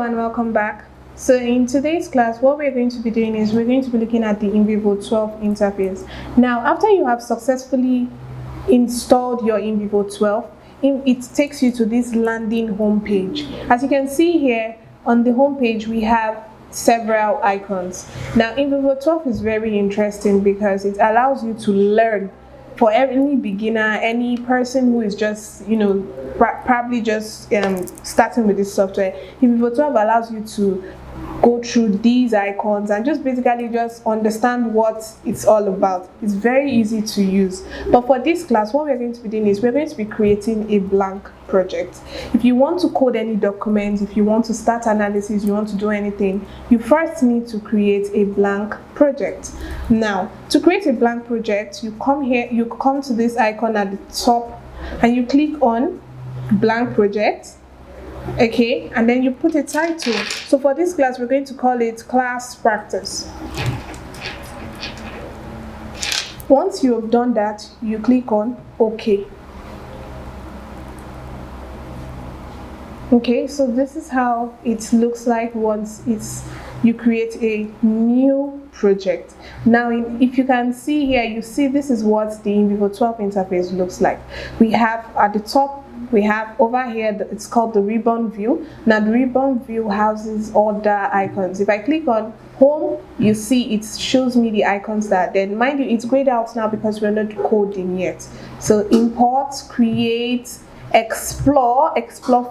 and welcome back. So in today's class, what we're going to be doing is we're going to be looking at the Nvivo 12 interface. Now, after you have successfully installed your Nvivo 12, it takes you to this landing home page. As you can see here on the home page, we have several icons. Now, Nvivo 12 is very interesting because it allows you to learn. For any beginner, any person who is just, probably just starting with this software, Nvivo 12 allows you to go through these icons and just basically just understand what it's all about. It's very easy to use. But for this class, what we're going to be doing is we're going to be creating a blank project. If you want to code any document, if you want to start analysis, you want to do anything, you first need to create a blank project. Now, to create a blank project, you come here, you come to this icon at the top and you click on blank project. Okay, and then you put a title. So for this class, we're going to call it class practice. Once you have done that, you click on OK. Okay, so this is how it looks like once you create a new project. Now, if you can see here, you see this is what the Nvivo 12 interface looks like. We have at the top, we have over here, it's called the ribbon view. Now the ribbon view houses all the icons. If I click on home, you see it shows me the icons that, then mind you, it's grayed out now because we're not coding yet. So import, create, explore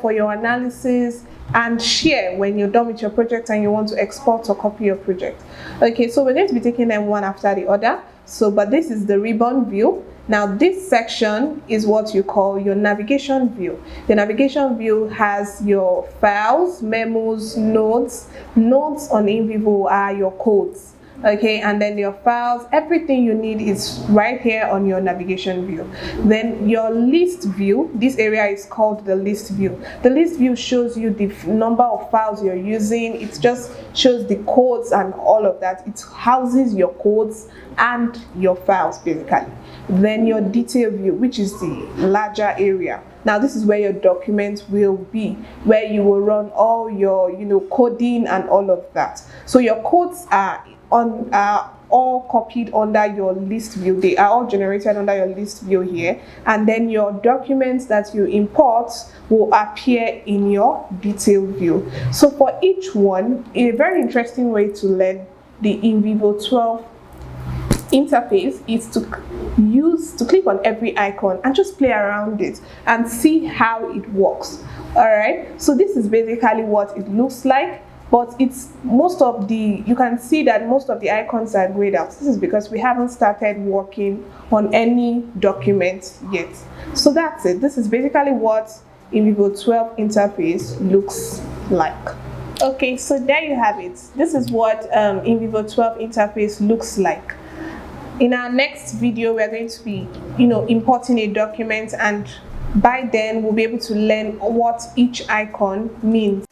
for your analysis, and share when you're done with your project and you want to export or copy your project. Okay, so we're going to be taking them one after the other. But this is the ribbon view. Now this section is what you call your navigation view. The navigation view has your files, memos, notes. Notes on Nvivo are your codes. Okay, and then your files, everything you need is right here on your navigation view. Then your list view, this area is called the list view. The list view shows you the number of files you're using. It just shows the codes and all of that. It houses your codes and your files basically. Then your detail view, which is the larger area. Now this is where your documents will be, where you will run all your coding and all of that. So your codes are all copied under your list view. They are all generated under your list view here, and then your documents that you import will appear in your detail view. So for each one, a very interesting way to learn the Nvivo 12 interface is to click on every icon and just play around it and see how it works. All right, so this is basically what it looks like. But you can see that most of the icons are grayed out. This is because we haven't started working on any document yet. So that's it. This is basically what Nvivo 12 interface looks like. Okay, so there you have it. This is what Nvivo 12 interface looks like. In our next video, we're going to be, importing a document, and by then we'll be able to learn what each icon means.